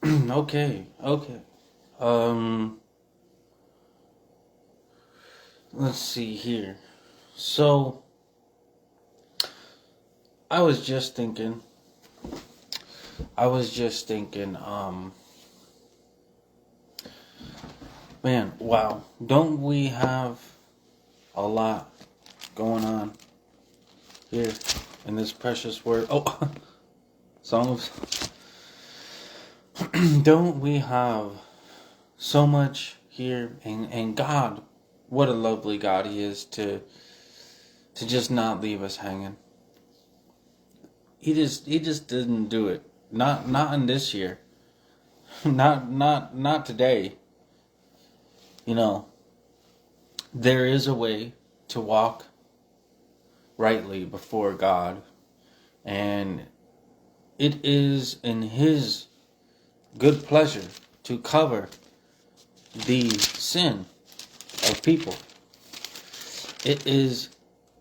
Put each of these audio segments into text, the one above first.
Okay. Um, let's see here. So, I was just thinking, I was just thinking, man, wow, don't we have a lot going on here in this precious word? Oh, songs. Don't we have so much here? And God, what a lovely God He is to just not leave us hanging. He just didn't do it. Not in this year. Not today. You know, there is a way to walk rightly before God, and it is in His good pleasure to cover the sin of people. It is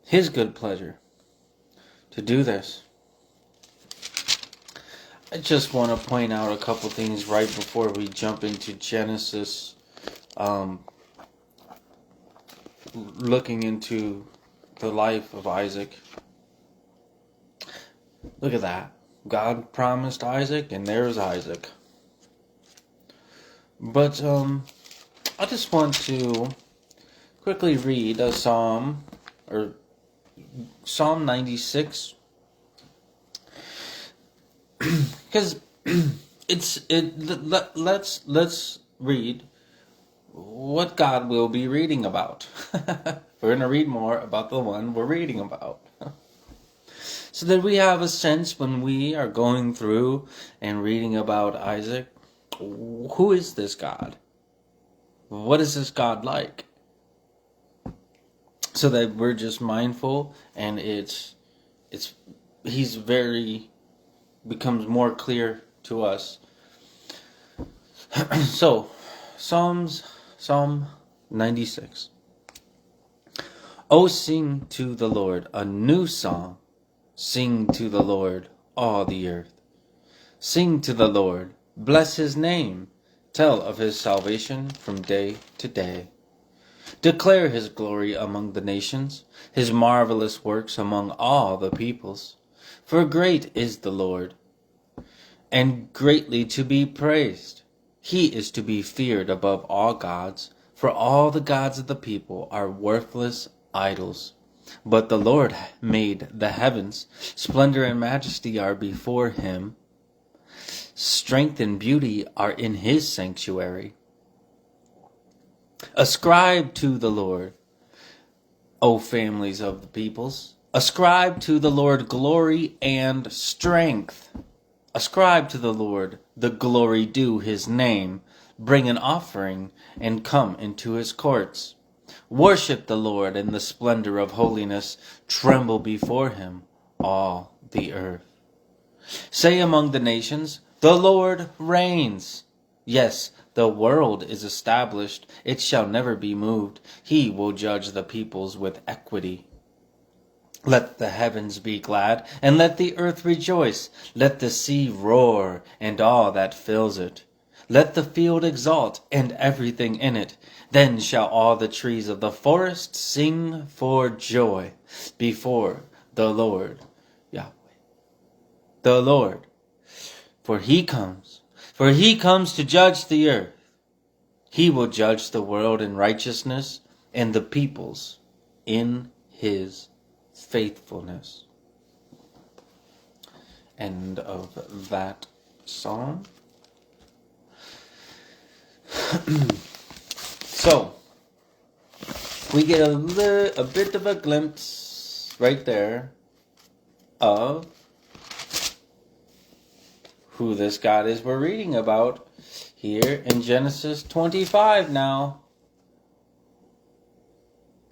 His good pleasure to do this. I just want to point out a couple things right before we jump into Genesis, looking into the life of Isaac. Look at that. God promised Isaac, and there's Isaac. But I just want to quickly read a psalm, or Psalm 96, because let's read what God will be reading about. We're going to read more about the one we're reading about. So that we have a sense when we are going through and reading about Isaac, who is this God? What is this God like? So that we're just mindful, and he's very becomes more clear to us. So, Psalm 96. Oh, sing to the Lord a new song. Sing to the Lord, all the earth. Sing to the Lord, bless His name. Tell of His salvation from day to day. Declare His glory among the nations, His marvelous works among all the peoples. For great is the Lord, and greatly to be praised. He is to be feared above all gods, for all the gods of the people are worthless idols. But the Lord made the heavens, splendor and majesty are before Him. Strength and beauty are in His sanctuary. Ascribe to the Lord, O families of the peoples. Ascribe to the Lord glory and strength. Ascribe to the Lord the glory due His name. Bring an offering and come into His courts. Worship the Lord in the splendor of holiness. Tremble before Him, all the earth. Say among the nations, the Lord reigns. Yes, the world is established. It shall never be moved. He will judge the peoples with equity. Let the heavens be glad, and let the earth rejoice. Let the sea roar, and all that fills it. Let the field exult, and everything in it. Then shall all the trees of the forest sing for joy before the Lord Yahweh. The Lord, for He comes to judge the earth. He will judge the world in righteousness, and the peoples in His faithfulness. End of that psalm. So, we get a bit of a glimpse right there of who this God is we're reading about here in Genesis 25 now.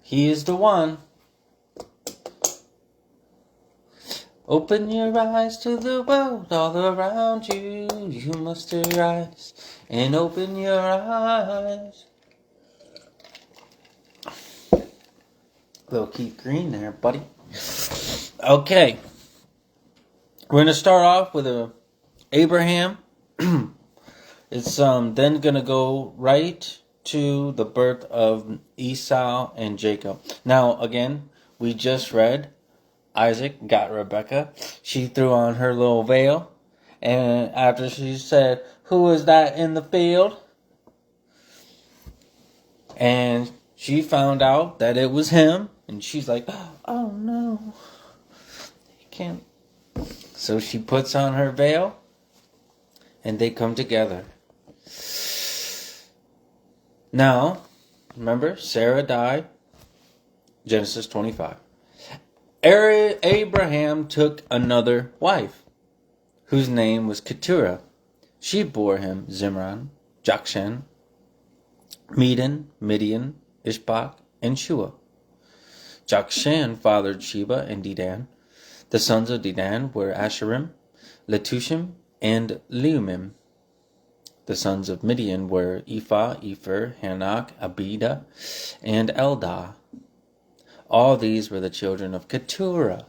He is the one. Open your eyes to the world all around you. You must arise and open your eyes. Little Keith Green there, buddy. Okay. We're going to start off with Abraham. It's then gonna go right to the birth of Esau and Jacob. Now again, we just read Isaac got Rebekah. She threw on her little veil, and after she said, "Who is that in the field?" and she found out that it was him, and she's like, "Oh no, he can't." So she puts on her veil, and they come together. Now, remember, Sarah died. Genesis 25. Abraham took another wife, whose name was Keturah. She bore him Zimran, Jokshan, Medan, Midian, Ishbak, and Shua. Jokshan fathered Sheba and Dedan. The sons of Dedan were Asherim, Letushim, and Leumim. The sons of Midian were Ephah, Epher, Hanok, Abida, and Eldah. All these were the children of Keturah.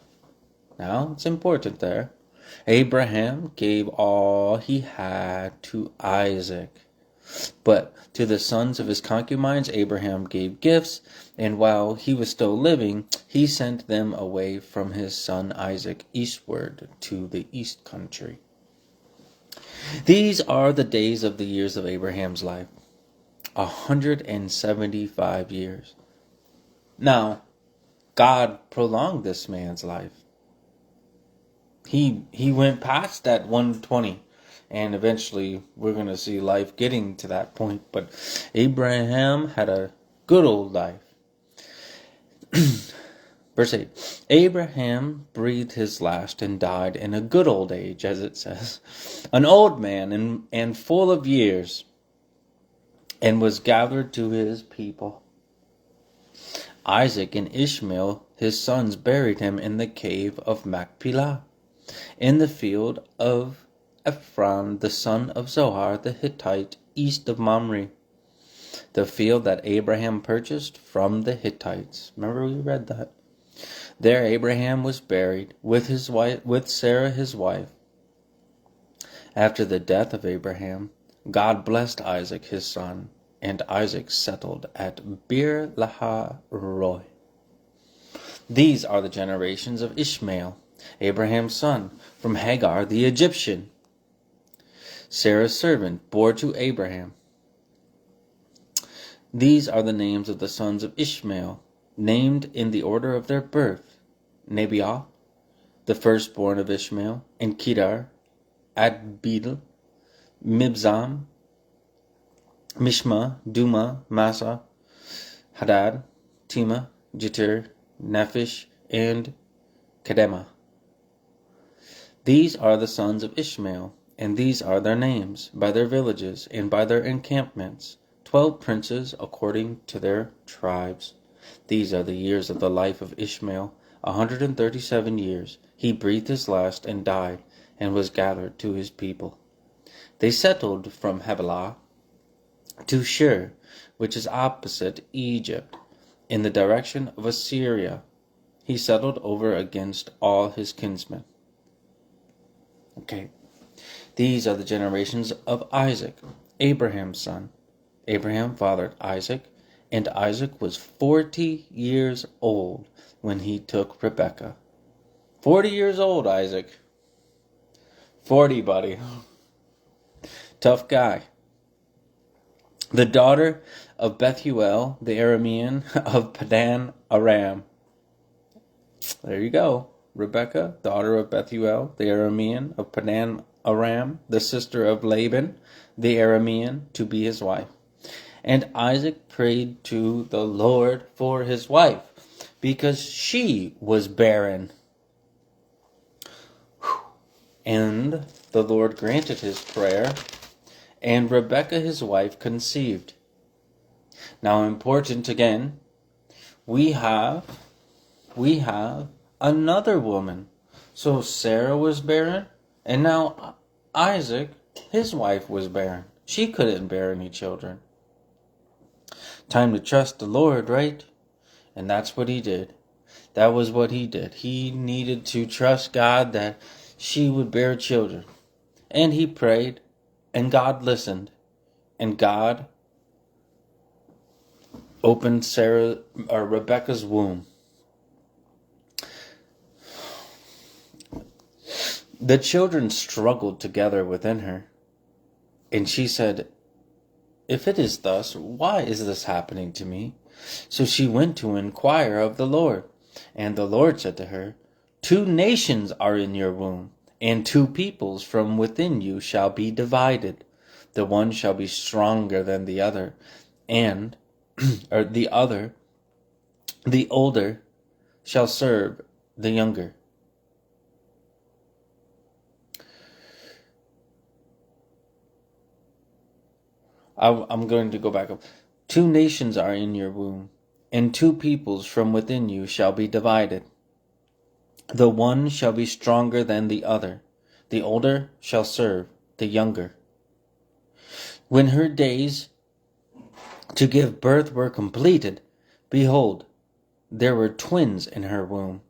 Now, it's important there. Abraham gave all he had to Isaac. But to the sons of his concubines, Abraham gave gifts, and while he was still living, he sent them away from his son Isaac eastward to the east country. These are the days of the years of Abraham's life, 175 years. Now, God prolonged this man's life. He went past that 120, and eventually we're going to see life getting to that point. But Abraham had a good old life. Verse 8, Abraham breathed his last and died in a good old age, as it says, an old man and full of years, and was gathered to his people. Isaac and Ishmael, his sons, buried him in the cave of Machpelah, in the field of Ephron, the son of Zohar the Hittite, east of Mamre, the field that Abraham purchased from the Hittites. Remember, we read that. There Abraham was buried with his wife, with Sarah his wife. After the death of Abraham, God blessed Isaac his son, and Isaac settled at Beer Lahai Roi. These are the generations of Ishmael, Abraham's son, from Hagar the Egyptian. Sarah's servant bore to Abraham. These are the names of the sons of Ishmael, named in the order of their birth: Nebiah, the firstborn of Ishmael, and Kedar, Adbeel, Mibzam, Mishma, Duma, Massa, Hadad, Tema, Jeter, Nephish, and Kedemah. These are the sons of Ishmael, and these are their names, by their villages, and by their encampments, 12 princes according to their tribes. These are the years of the life of Ishmael, 137 years. He breathed his last and died, and was gathered to his people. They settled from Havilah to Shur, which is opposite Egypt, in the direction of Assyria. He settled over against all his kinsmen. Okay, these are the generations of Isaac, Abraham's son. Abraham fathered Isaac, and Isaac was 40 years old when he took Rebekah. 40 years old, Isaac. 40, buddy. Tough guy. The daughter of Bethuel, the Aramean of Padan Aram. There you go. Rebekah, daughter of Bethuel, the Aramean of Padan Aram, the sister of Laban, the Aramean, to be his wife. And Isaac prayed to the Lord for his wife, because she was barren. And the Lord granted his prayer, and Rebekah his wife conceived. Now, important again, we have another woman. So Sarah was barren, and now Isaac, his wife, was barren. She couldn't bear any children. Time to trust the Lord, right? And that's what he did. That was what he did. He needed to trust God that she would bear children. And he prayed, And God listened. And God opened Rebecca's womb. The children struggled together within her. And she said, "If it is thus, why is this happening to me?" So she went to inquire of the Lord. And the Lord said to her, "Two nations are in your womb, and two peoples from within you shall be divided. The one shall be stronger than the other, and or the older shall serve the younger." I'm going to go back up. Two nations are in your womb, and two peoples from within you shall be divided. The one shall be stronger than the other. The older shall serve the younger. When her days to give birth were completed, behold, there were twins in her womb.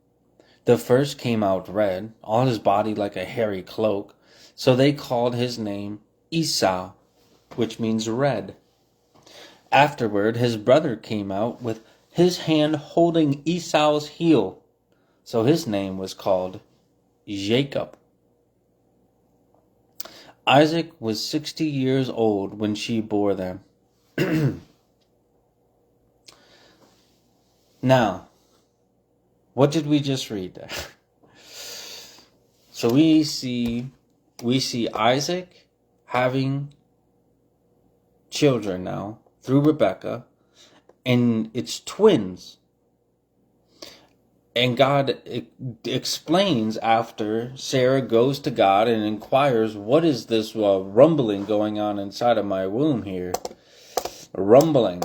The first came out red, all his body like a hairy cloak. So they called his name Esau, which means red. Afterward, his brother came out with his hand holding Esau's heel. So his name was called Jacob. Isaac was 60 years old when she bore them. Now, what did we just read there? So we see Isaac having children now through Rebecca, and it's twins. And God explains after Sarah goes to God and inquires, "What is this rumbling going on inside of my womb here?" Rumbling.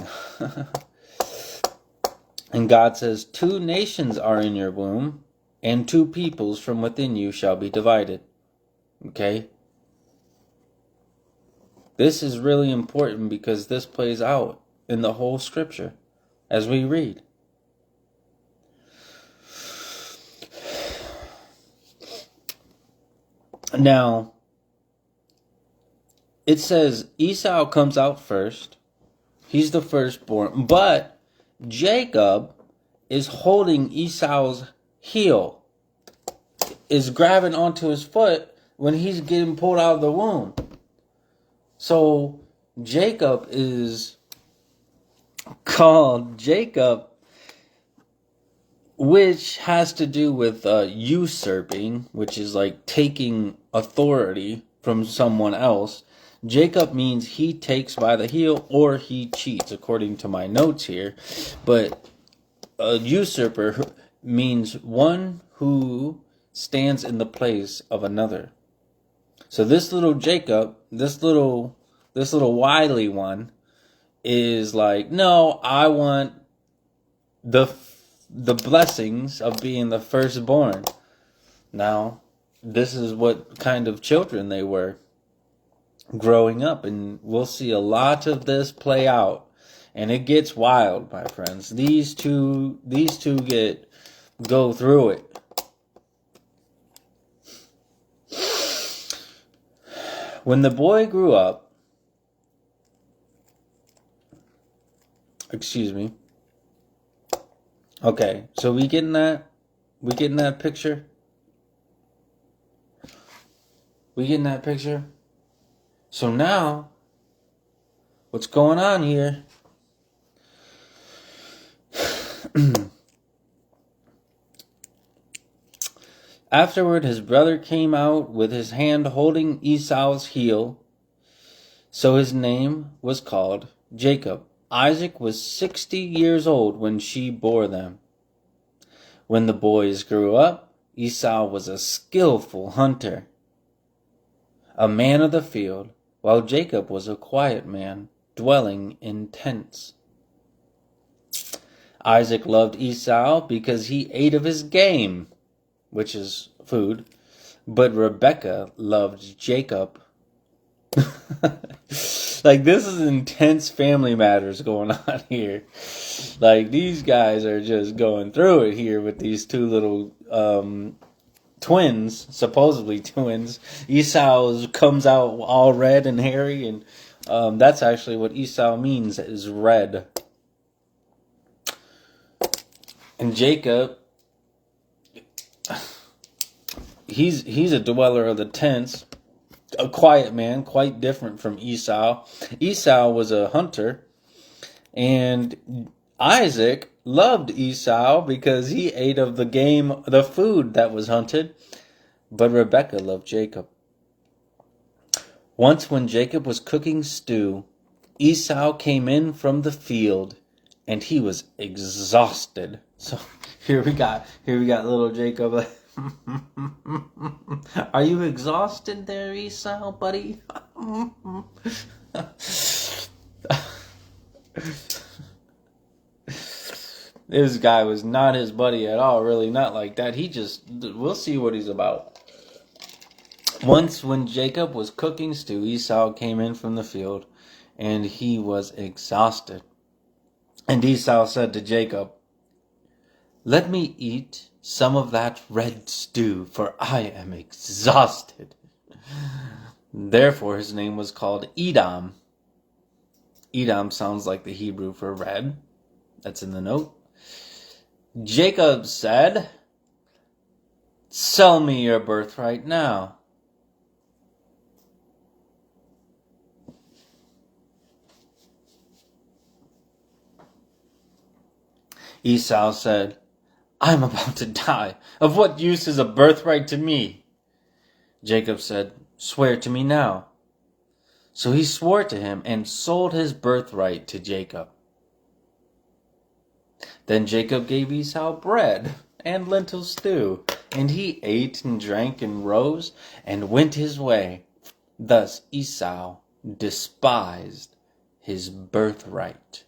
And God says, "Two nations are in your womb, and two peoples from within you shall be divided." Okay? This is really important because this plays out in the whole scripture as we read. Now, it says Esau comes out first. He's the firstborn. But Jacob is holding Esau's heel, is grabbing onto his foot when he's getting pulled out of the womb. So Jacob is called Jacob, which has to do with usurping, which is like taking authority from someone else. Jacob means he takes by the heel or he cheats, according to my notes here. But a usurper means one who stands in the place of another. So this little Jacob, this little wily one, is like, "No, I want the blessings of being the firstborn." Now, this is what kind of children they were growing up, and we'll see a lot of this play out, and it gets wild, my friends. These two go through it. When the boy grew up, excuse me. Okay, so we getting that picture? We getting that picture? So now, what's going on here? Afterward, his brother came out with his hand holding Esau's heel. So his name was called Jacob. Isaac was 60 years old when she bore them. When the boys grew up, Esau was a skillful hunter, a man of the field, while Jacob was a quiet man, dwelling in tents. Isaac loved Esau because he ate of his game, which is food, but Rebekah loved Jacob. Like, this is intense family matters going on here. Like, these guys are just going through it here with these two little twins, supposedly twins. Esau comes out all red and hairy, and that's actually what Esau means, is red. And Jacob, he's a dweller of the tents, a quiet man, quite different from Esau. Esau was a hunter, and Isaac loved Esau because he ate of the food that was hunted, but Rebekah loved Jacob. Once when Jacob was cooking stew, Esau came in from the field, and he was exhausted. So here we got little Jacob. Are you exhausted there, Esau, buddy? This guy was not his buddy at all, really, not like that. We'll see what he's about. Once when Jacob was cooking stew, Esau came in from the field, and he was exhausted. And Esau said to Jacob, "Let me eat some of that red stew, for I am exhausted." Therefore his name was called Edom. Edom sounds like the Hebrew for red. That's in the note. Jacob said, "Sell me your birthright now." Esau said, "I'm about to die. Of what use is a birthright to me?" Jacob said, "Swear to me now." So he swore to him and sold his birthright to Jacob. Then Jacob gave Esau bread and lentil stew, and he ate and drank and rose and went his way. Thus Esau despised his birthright.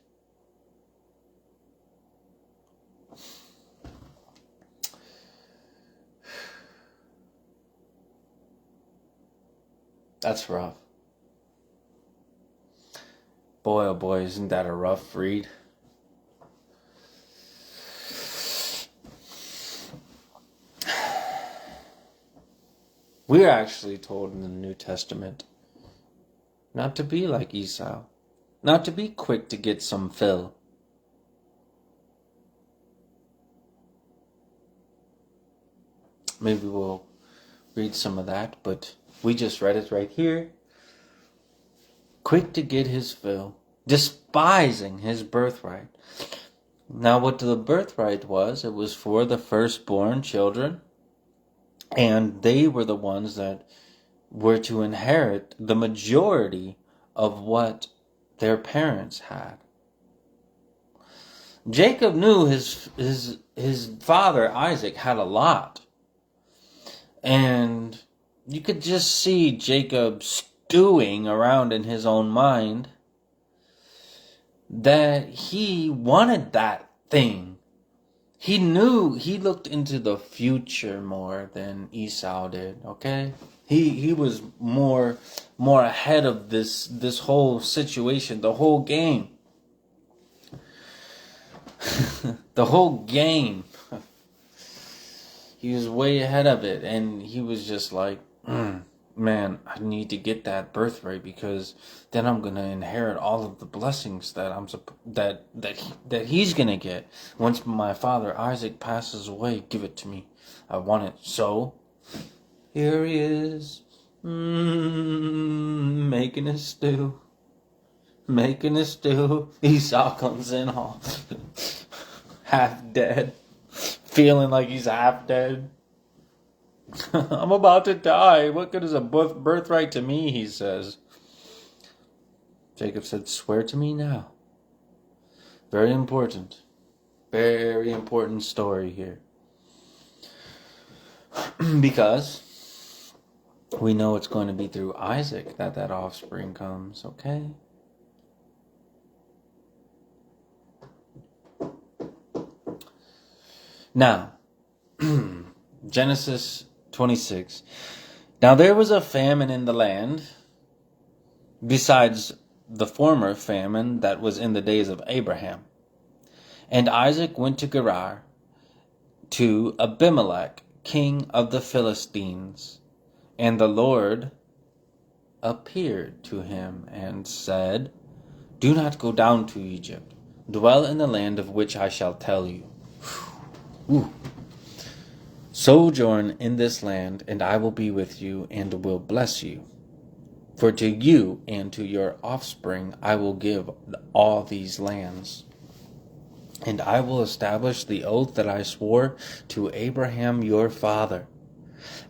That's rough. Boy, oh boy, isn't that a rough read? We're actually told in the New Testament not to be like Esau, not to be quick to get some fill. Maybe we'll read some of that, but we just read it right here. Quick to get his fill, despising his birthright. Now what the birthright was, it was for the firstborn children, and they were the ones that were to inherit the majority of what their parents had. Jacob knew his father Isaac had a lot. And you could just see Jacob stewing around in his own mind that he wanted that thing. He knew, he looked into the future more than Esau did, okay? He was more ahead of this whole situation, the whole game. The whole game. He was way ahead of it, and he was just like, man, I need to get that birthright because then I'm gonna inherit all of the blessings that he's gonna get once my father Isaac passes away. Give it to me. I want it. So here he is, making his stew. Esau comes in all half dead, feeling like he's half dead. I'm about to die. What good is a birthright to me, he says. Jacob said, "Swear to me now." Very important. Very important story here. Because we know it's going to be through Isaac that offspring comes, okay? Now, Genesis 26. Now there was a famine in the land, besides the former famine that was in the days of Abraham. And Isaac went to Gerar to Abimelech, king of the Philistines. And the Lord appeared to him and said, Do not go down to Egypt. Dwell in the land of which I shall tell you. Ooh. Sojourn in this land, and I will be with you and will bless you. For to you and to your offspring I will give all these lands. And I will establish the oath that I swore to Abraham your father.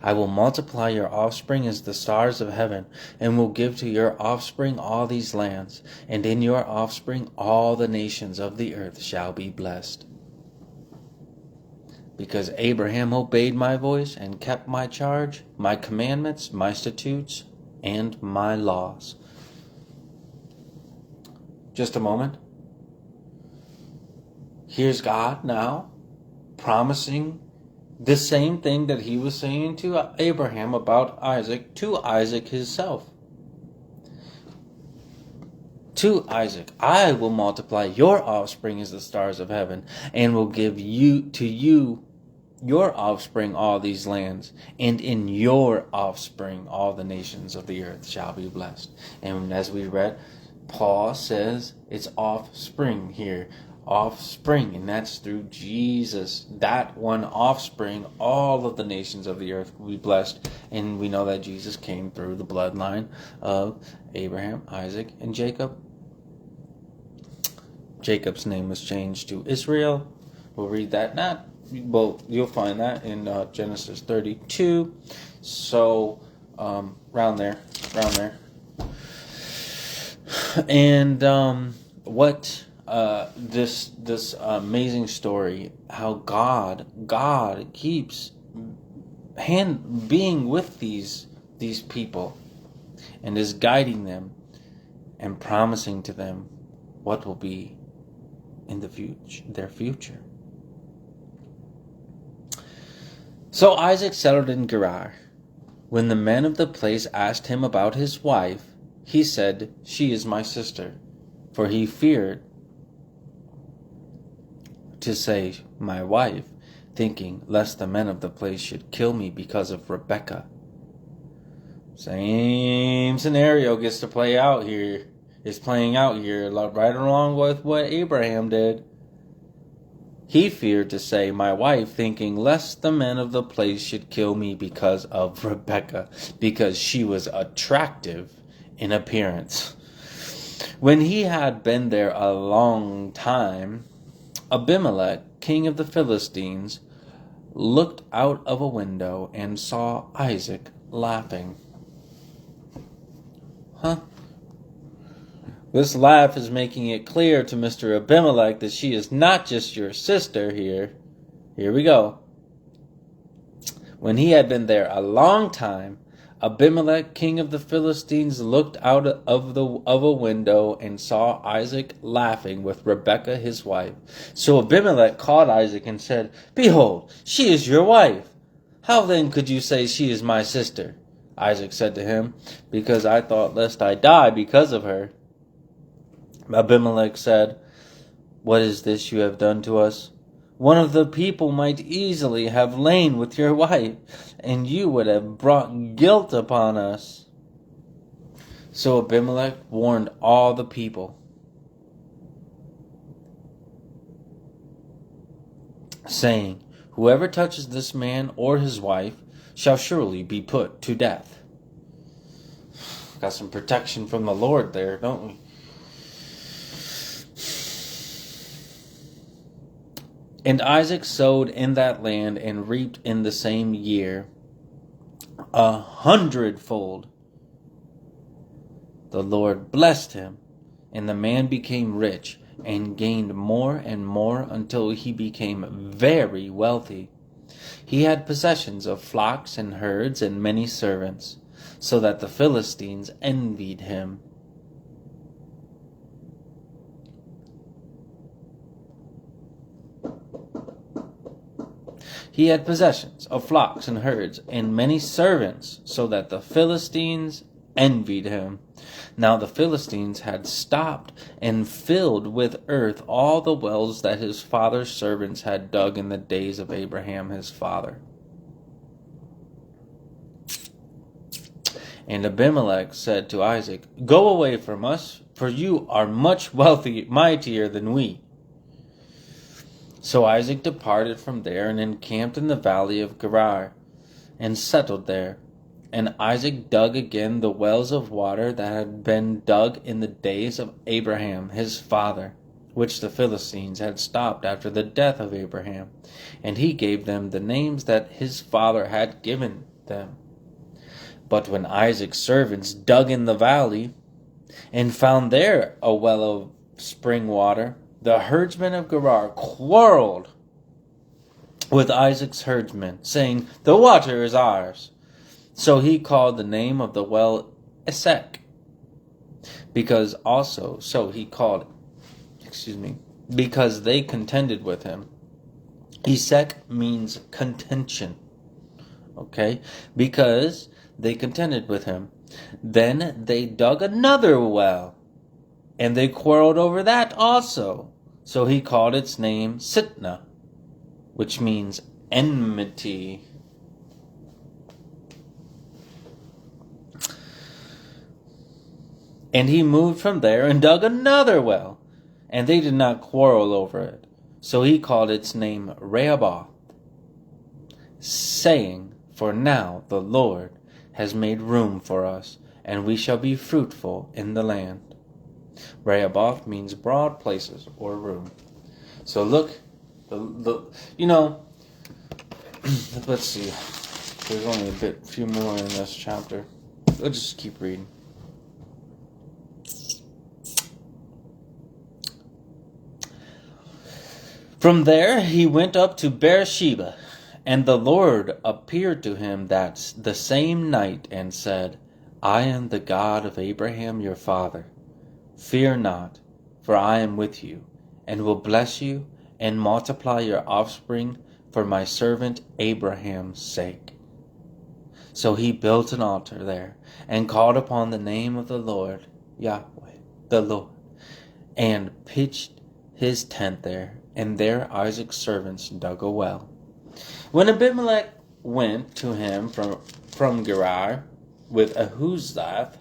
I will multiply your offspring as the stars of heaven, and will give to your offspring all these lands, and in your offspring all the nations of the earth shall be blessed. Because Abraham obeyed my voice and kept my charge, my commandments, my statutes, and my laws. Just a moment. Here's God now promising the same thing that he was saying to Abraham about Isaac, to Isaac himself. To Isaac, I will multiply your offspring as the stars of heaven, and will give you your offspring all these lands, and in your offspring all the nations of the earth shall be blessed. And as we read, Paul says it's offspring here. Offspring, and that's through Jesus. That one offspring, all of the nations of the earth will be blessed. And we know that Jesus came through the bloodline of Abraham, Isaac, and Jacob. Jacob's name was changed to Israel. We'll read that. You'll find that in Genesis 32. So, round there. And what this amazing story, how God keeps being with these people and is guiding them and promising to them what will be in their future. So Isaac settled in Gerar. When the men of the place asked him about his wife, he said, She is my sister. For he feared to say, my wife, thinking lest the men of the place should kill me because of Rebekah. Same scenario gets to play out here. Is playing out here right along with what Abraham did. He feared to say, my wife, thinking lest the men of the place should kill me because of Rebekah, because she was attractive in appearance. When he had been there a long time, Abimelech, king of the Philistines, looked out of a window and saw Isaac laughing. This laugh is making it clear to Mr. Abimelech that she is not just your sister here. Here we go. When he had been there a long time, Abimelech, king of the Philistines, looked out of a window and saw Isaac laughing with Rebekah his wife. So Abimelech called Isaac and said, Behold, she is your wife. How then could you say she is my sister? Isaac said to him, Because I thought lest I die because of her. Abimelech said, What is this you have done to us? One of the people might easily have lain with your wife, and you would have brought guilt upon us. So Abimelech warned all the people, saying, Whoever touches this man or his wife shall surely be put to death. Got some protection from the Lord there, don't we? And Isaac sowed in that land and reaped in the same year 100-fold. The Lord blessed him, and the man became rich and gained more and more until he became very wealthy. He had possessions of flocks and herds and many servants, so that the Philistines envied him. He had possessions of flocks and herds and many servants, so that the Philistines envied him. Now the Philistines had stopped and filled with earth all the wells that his father's servants had dug in the days of Abraham his father. And Abimelech said to Isaac, "Go away from us, for you are much mightier than we." So Isaac departed from there and encamped in the valley of Gerar, and settled there. And Isaac dug again the wells of water that had been dug in the days of Abraham his father, which the Philistines had stopped after the death of Abraham, and he gave them the names that his father had given them. But when Isaac's servants dug in the valley, and found there a well of spring water, the herdsmen of Gerar quarreled with Isaac's herdsmen, saying, "The water is ours." So he called the name of the well Esek, because they contended with him. Esek means contention. Okay? Because they contended with him. Then they dug another well, and they quarreled over that also. So he called its name Sitnah, which means enmity. And he moved from there and dug another well, and they did not quarrel over it. So he called its name Rehoboth, saying, "For now the Lord has made room for us, and we shall be fruitful in the land." Rehoboth means broad places or room. So look, let's see. There's only a few more in this chapter. We'll just keep reading. From there he went up to Beersheba, and the Lord appeared to him the same night and said, "I am the God of Abraham your father. Fear not, for I am with you, and will bless you and multiply your offspring for my servant Abraham's sake." So he built an altar there, and called upon the name of the Lord, Yahweh, the Lord, and pitched his tent there, and there Isaac's servants dug a well. When Abimelech went to him from Gerar with Ahuzzath,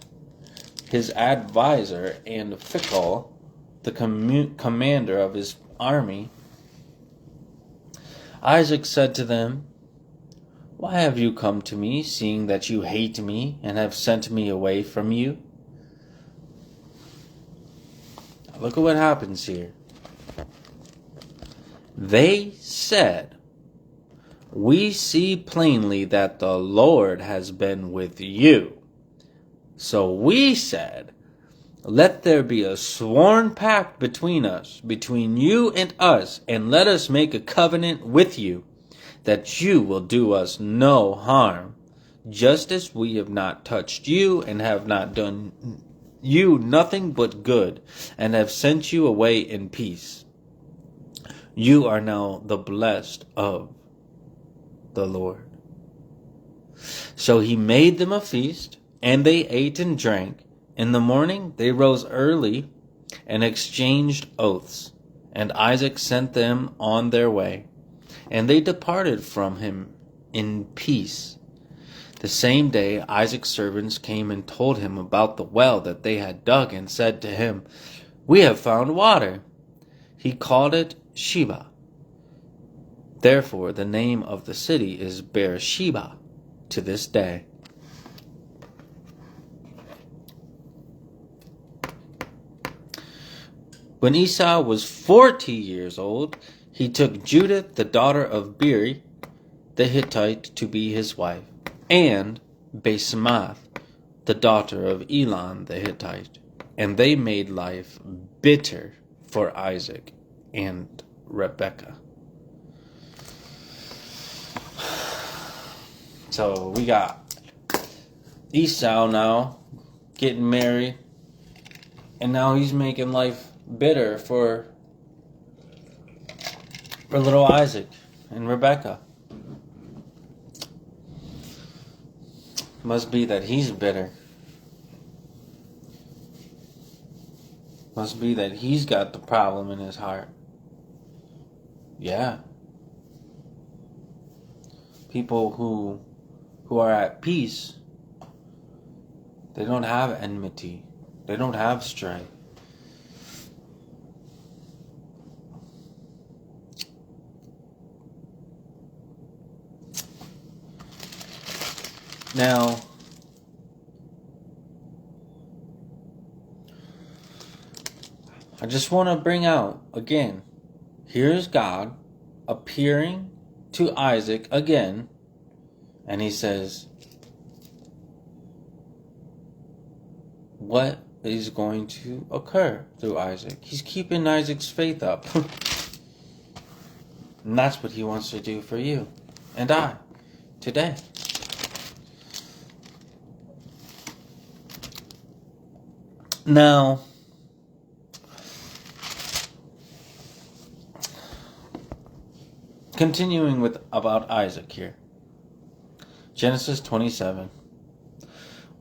his advisor, and Phicol, the commander of his army, Isaac said to them, "Why have you come to me, seeing that you hate me and have sent me away from you?" Look at what happens here. They said, "We see plainly that the Lord has been with you." So we said, "Let there be a sworn pact between us, between you and us, and let us make a covenant with you, that you will do us no harm, just as we have not touched you and have not done you nothing but good, and have sent you away in peace. You are now the blessed of the Lord." So he made them a feast, and they ate and drank. In the morning they rose early and exchanged oaths, and Isaac sent them on their way, and they departed from him in peace. The same day Isaac's servants came and told him about the well that they had dug, and said to him, "We have found water." He called it Sheba. Therefore the name of the city is Beersheba to this day. When Esau was 40 years old, he took Judith, the daughter of Beeri the Hittite, to be his wife, and Basemath, the daughter of Elon the Hittite, and they made life bitter for Isaac and Rebekah. So we got Esau now getting married, and now he's making life bitter for little Isaac and Rebekah. Must be that he's bitter. Must be that he's got the problem in his heart. Yeah. People who are at peace They don't have enmity. They don't have strife. Now, I just want to bring out again, here's God appearing to Isaac again, and he says, what is going to occur through Isaac? He's keeping Isaac's faith up. And that's what he wants to do for you and I today. Now, continuing with about Isaac here. Genesis 27.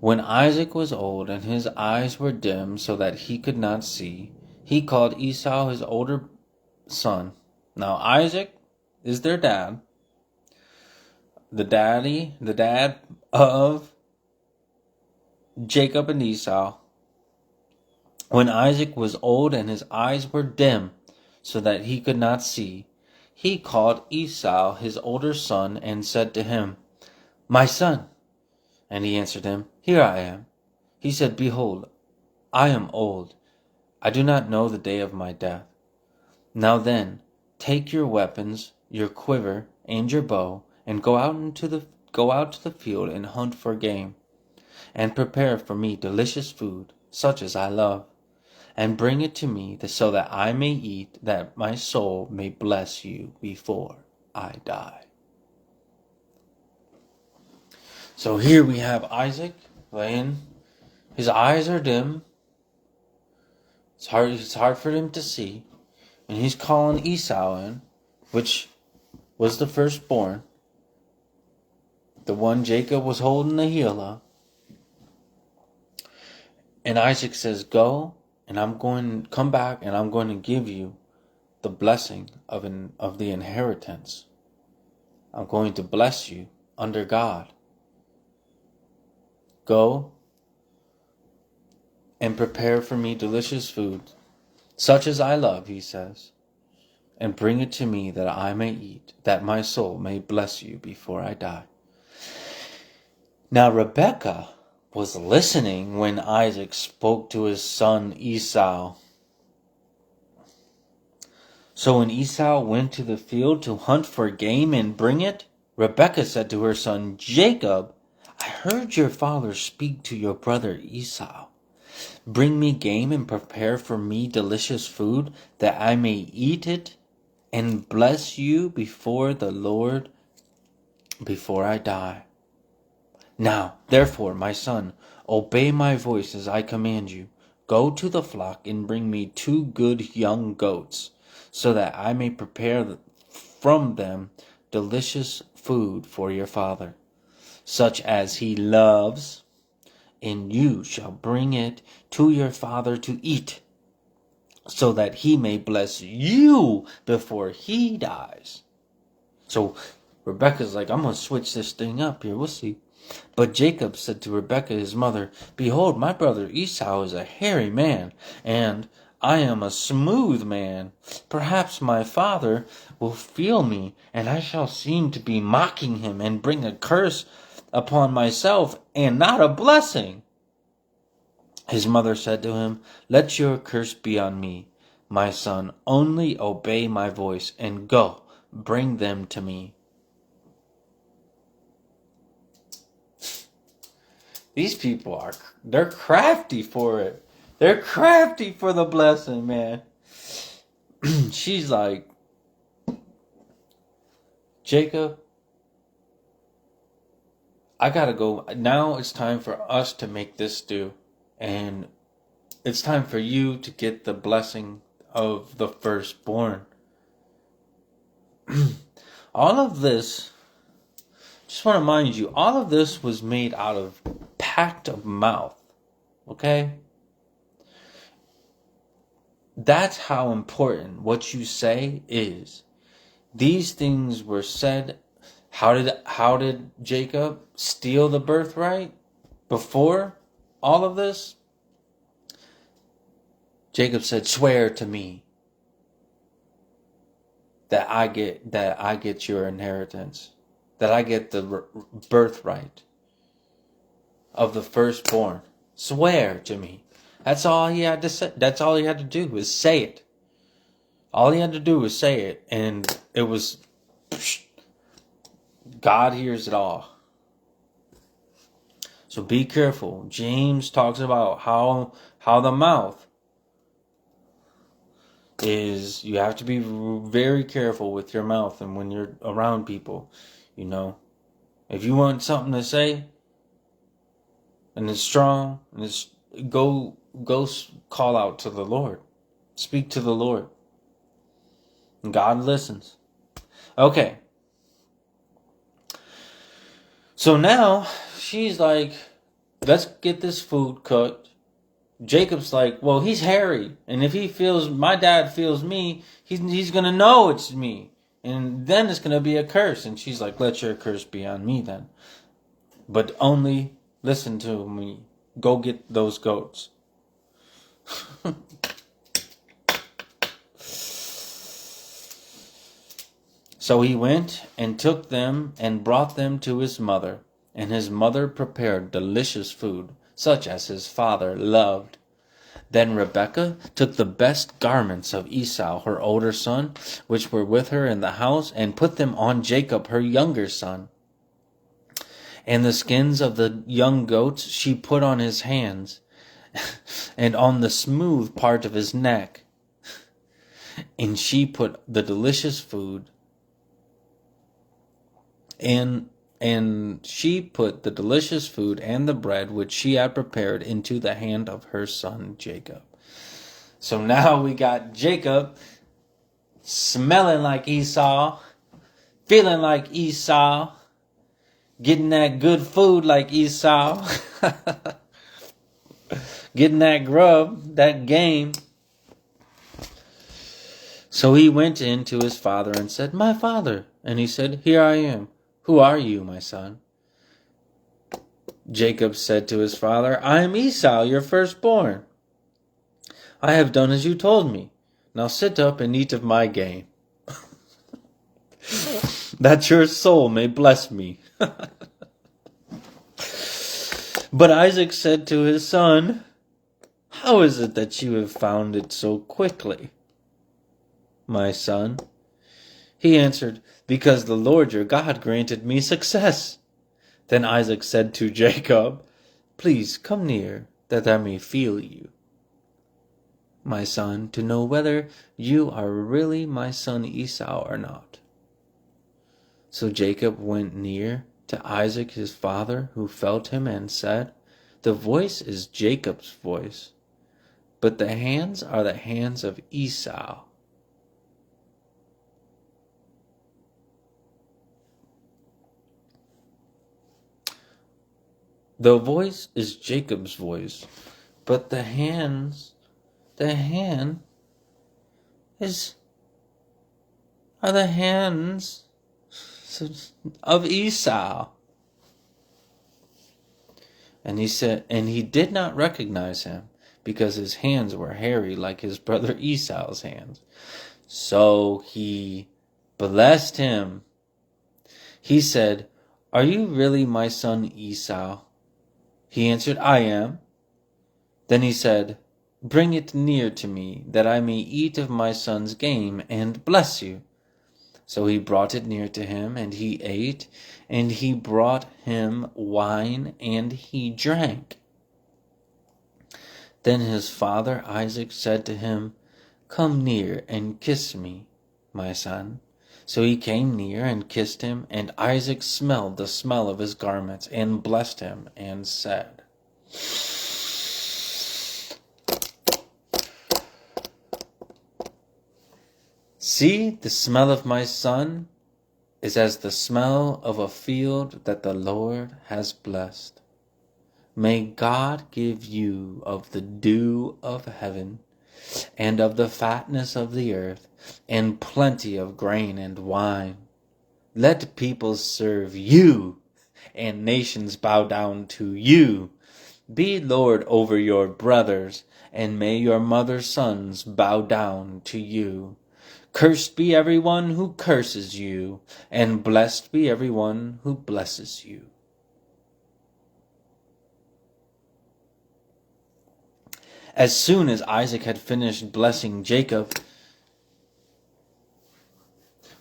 When Isaac was old and his eyes were dim so that he could not see, he called Esau his older son. Now Isaac is their dad. The dad of Jacob and Esau. When Isaac was old and his eyes were dim so that he could not see, he called Esau his older son and said to him, My son. And he answered him, Here I am. He said, Behold, I am old. I do not know the day of my death. Now then, take your weapons, your quiver, and your bow, and go out to the field and hunt for game, and prepare for me delicious food, such as I love, and bring it to me so that I may eat, that my soul may bless you before I die. So here we have Isaac laying. His eyes are dim. It's hard for him to see. And he's calling Esau in, which was the firstborn. The one Jacob was holding the heel of. And Isaac says, Go, and I'm going to come back, and I'm going to give you the blessing of the inheritance. I'm going to bless you under God. Go and prepare for me delicious food, such as I love, he says, and bring it to me that I may eat, that my soul may bless you before I die. Now Rebekah was listening when Isaac spoke to his son Esau. So when Esau went to the field to hunt for game and bring it, Rebekah said to her son Jacob, I heard your father speak to your brother Esau. Bring me game and prepare for me delicious food, that I may eat it and bless you before the Lord before I die. Now, therefore, my son, obey my voice as I command you. Go to the flock and bring me 2 good young goats, so that I may prepare from them delicious food for your father, such as he loves, and you shall bring it to your father to eat, so that he may bless you before he dies. So Rebekah's like, I'm going to switch this thing up here. We'll see. But Jacob said to Rebekah his mother, Behold, my brother Esau is a hairy man, and I am a smooth man. Perhaps my father will feel me, and I shall seem to be mocking him and bring a curse upon myself and not a blessing. His mother said to him, Let your curse be on me, my son. Only obey my voice and go, bring them to me. These people they're crafty for it. They're crafty for the blessing, man. She's like, Jacob, I gotta go. Now it's time for us to make this stew. And it's time for you to get the blessing of the firstborn. All of this, just want to remind you, all of this was made out of pact of mouth. Okay? That's how important what you say is. These things were said. How did Jacob steal the birthright? Before all of this, Jacob said, swear to me that I get your inheritance, that I get the birthright of the firstborn. Swear to me. That's all he had to say. That's all he had to do was say it. All he had to do was say it, and it was, God hears it all. So be careful. James talks about how the mouth is, you have to be very careful with your mouth and when you're around people, you know. If you want something to say and it's strong, and it's go call out to the Lord. Speak to the Lord. And God listens. Okay. So now she's like, let's get this food cooked. Jacob's like, well, he's hairy, and if he feels, my dad feels me, he's gonna know it's me, and then it's gonna be a curse. And she's like, let your curse be on me then, but only listen to me. Go get those goats. So he went and took them and brought them to his mother, and his mother prepared delicious food, such as his father loved. Then Rebekah took the best garments of Esau, her older son, which were with her in the house, and put them on Jacob, her younger son. And the skins of the young goats she put on his hands, and on the smooth part of his neck. And she put the delicious food, and she put the delicious food and the bread which she had prepared into the hand of her son Jacob. So now we got Jacob smelling like Esau, feeling like Esau, getting that good food like Esau, getting that grub, that game. So he went in to his father and said, my father. And he said, here I am. Who are you, my son? Jacob said to his father, I am Esau, your firstborn. I have done as you told me. Now sit up and eat of my game, that your soul may bless me. But Isaac said to his son, how is it that you have found it so quickly, my son? He answered, because the Lord your God granted me success. Then Isaac said to Jacob, please come near, that I may feel you, my son, to know whether you are really my son Esau or not. So Jacob went near to Isaac his father, who felt him, and said, the voice is Jacob's voice, but the hands are the hands of Esau. The voice is Jacob's voice, but the hand are the hands of Esau. And he said, and he did not recognize him, because his hands were hairy like his brother Esau's hands. So he blessed him. He said, are you really my son Esau? He answered, I am. Then he said, bring it near to me, that I may eat of my son's game and bless you. So he brought it near to him, and he ate, and he brought him wine, and he drank. Then his father Isaac said to him, come near and kiss me, my son. So he came near and kissed him, and Isaac smelled the smell of his garments, and blessed him, and said, see, the smell of my son is as the smell of a field that the Lord has blessed. May God give you of the dew of heaven, and of the fatness of the earth, and plenty of grain and wine. Let peoples serve you, and nations bow down to you. Be lord over your brothers, and may your mother's sons bow down to you. Cursed be everyone who curses you, and blessed be everyone who blesses you." As soon as Isaac had finished blessing Jacob,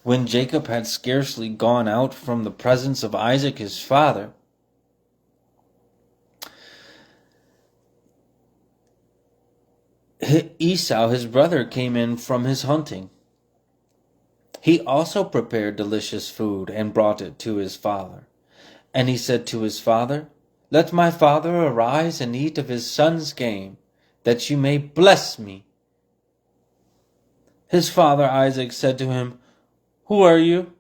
when Jacob had scarcely gone out from the presence of Isaac his father, Esau his brother came in from his hunting. He also prepared delicious food and brought it to his father. And he said to his father, "Let my father arise and eat of his son's game, that you may bless me." His father Isaac said to him, "Who are you?"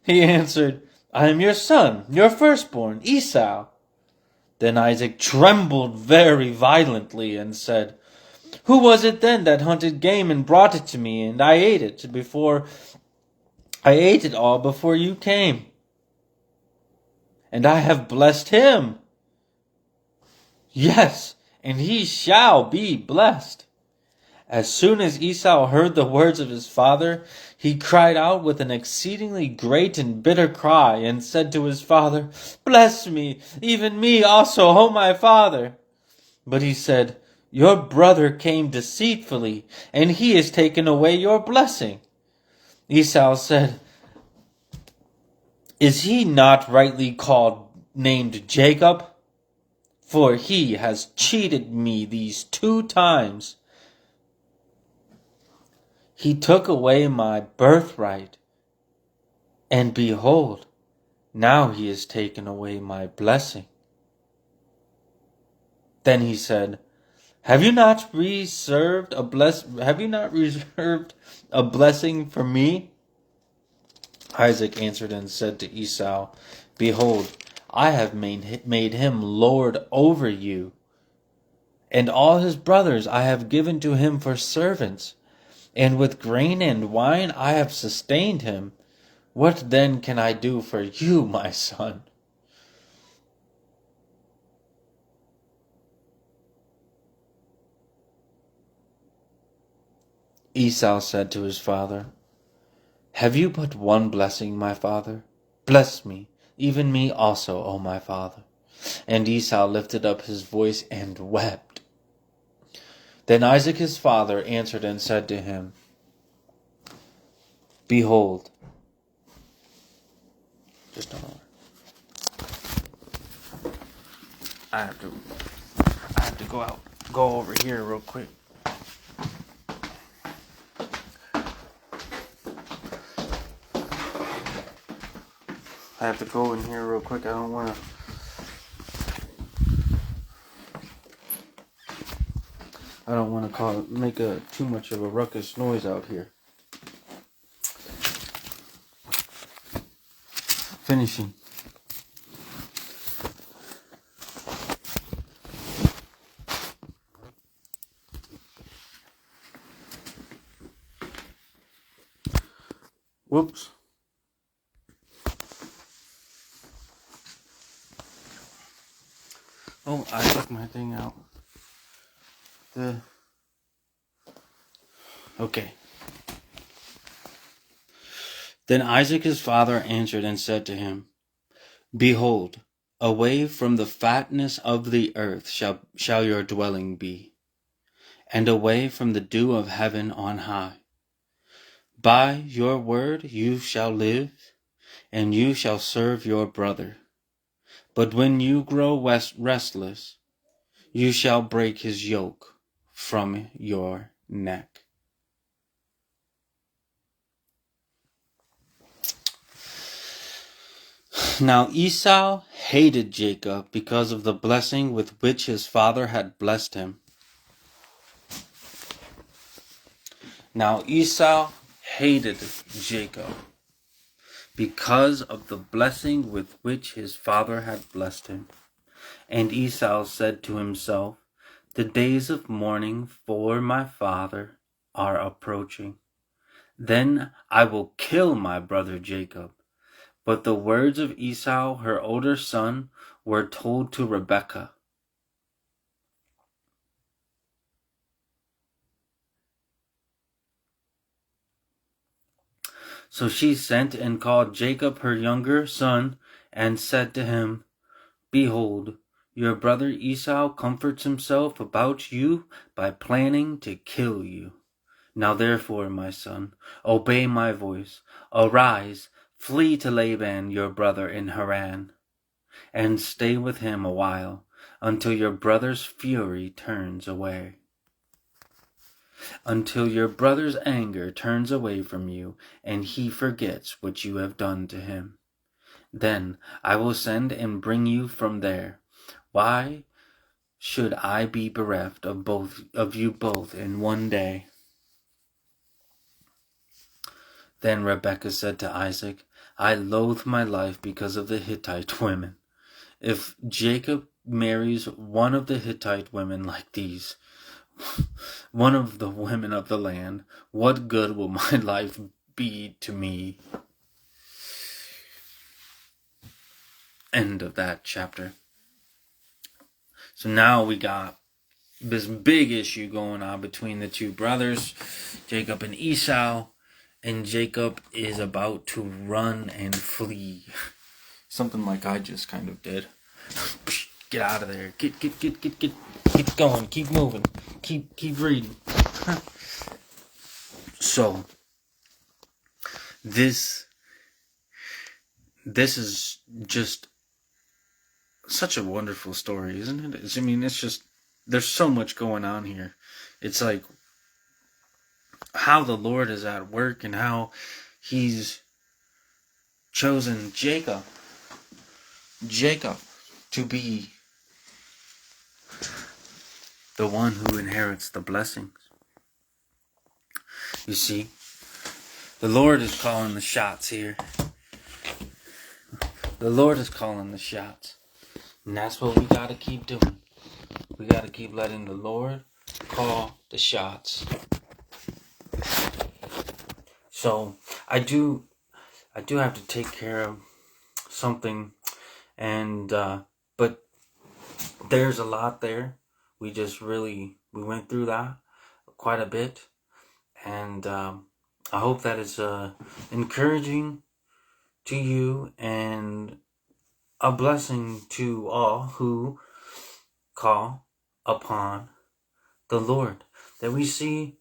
He answered, "I am your son, your firstborn, Esau." Then Isaac trembled very violently and said, "Who was it then that hunted game and brought it to me, and I ate it all before you came? And I have blessed him. Yes, and he shall be blessed." As soon as Esau heard the words of his father, he cried out with an exceedingly great and bitter cry, and said to his father, "Bless me, even me also, O my father." But he said, "Your brother came deceitfully, and he has taken away your blessing." Esau said, "Is he not rightly named Jacob? For he has cheated me these 2 times. He took away my birthright, and behold, now he has taken away my blessing." Then he said, Have you not reserved a blessing for me?" Isaac answered and said to Esau, "Behold, I have made him lord over you, and all his brothers I have given to him for servants, and with grain and wine I have sustained him. What then can I do for you, my son?" Esau said to his father, "Have you but one blessing, my father? Bless me, even me also, O my father." And Esau lifted up his voice and wept. Then Isaac his father answered and said to him, "Behold," just a moment. I have to go over here real quick. I have to go in here real quick. I don't want to make too much of a ruckus noise out here. Finishing. Whoops. Oh, I took my thing out. Okay. Then Isaac his father answered and said to him, "Behold, away from the fatness of the earth shall your dwelling be, and away from the dew of heaven on high. By your word you shall live, and you shall serve your brother. But when you grow restless, you shall break his yoke from your neck." Now Esau hated Jacob because of the blessing with which his father had blessed him. Now Esau hated Jacob because of the blessing with which his father had blessed him. And Esau said to himself, "The days of mourning for my father are approaching. Then I will kill my brother Jacob." But the words of Esau, her older son, were told to Rebekah. So she sent and called Jacob her younger son, and said to him, Behold, your brother Esau comforts himself about you by planning to kill you. Now therefore, my son, obey my voice. Arise, flee to Laban your brother in Haran, and stay with him a while, until your brother's fury turns away. Until your brother's anger turns away from you, and he forgets what you have done to him. Then I will send and bring you from there. Why should I be bereft of you both in one day? Then Rebekah said to Isaac, I loathe my life because of the Hittite women. If Jacob marries one of the Hittite women like these, one of the women of the land, what good will my life be to me? End of that chapter. So now we got this big issue going on between the two brothers, Jacob and Esau, and Jacob is about to run and flee. Something like I just kind of did. Get out of there. Get going. Keep moving. Keep reading. So, this is just such a wonderful story, isn't it? It's just, there's so much going on here. It's like how the Lord is at work and how he's chosen Jacob to be the one who inherits the blessings. You see, the Lord is calling the shots here. The Lord is calling the shots. And that's what we got to keep doing. We got to keep letting the Lord call the shots. So, I do have to take care of something, and but there's a lot there. We went through that quite a bit, and I hope that is encouraging to you and a blessing to all who call upon the Lord. That we see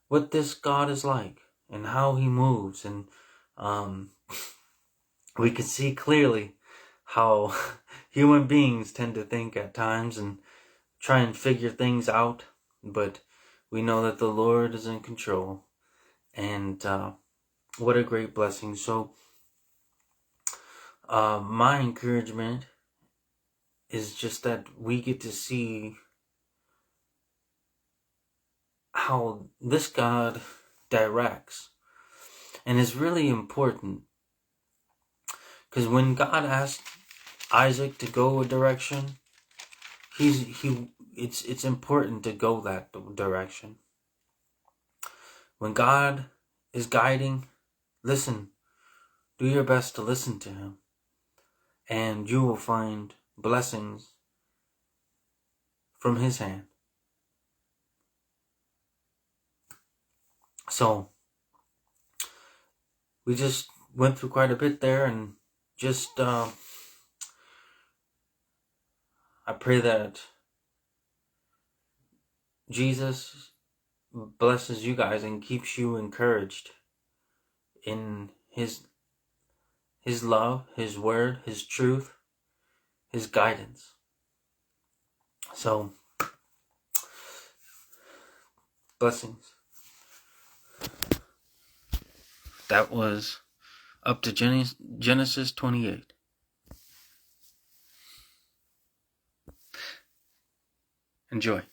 what this God is like and how he moves, and we can see clearly how human beings tend to think at times and try and figure things out, but we know that the Lord is in control, and what a great blessing. So my encouragement is just that we get to see how this God directs, and it's really important, because when God asked Isaac to go a direction, it's important to go that direction. When God is guiding, listen. Do your best to listen to him, and you will find blessings from his hand. So, we just went through quite a bit there, and just I pray that Jesus blesses you guys and keeps you encouraged in his love, his word, his truth, his guidance. So, blessings. That was up to Genesis 28. Enjoy.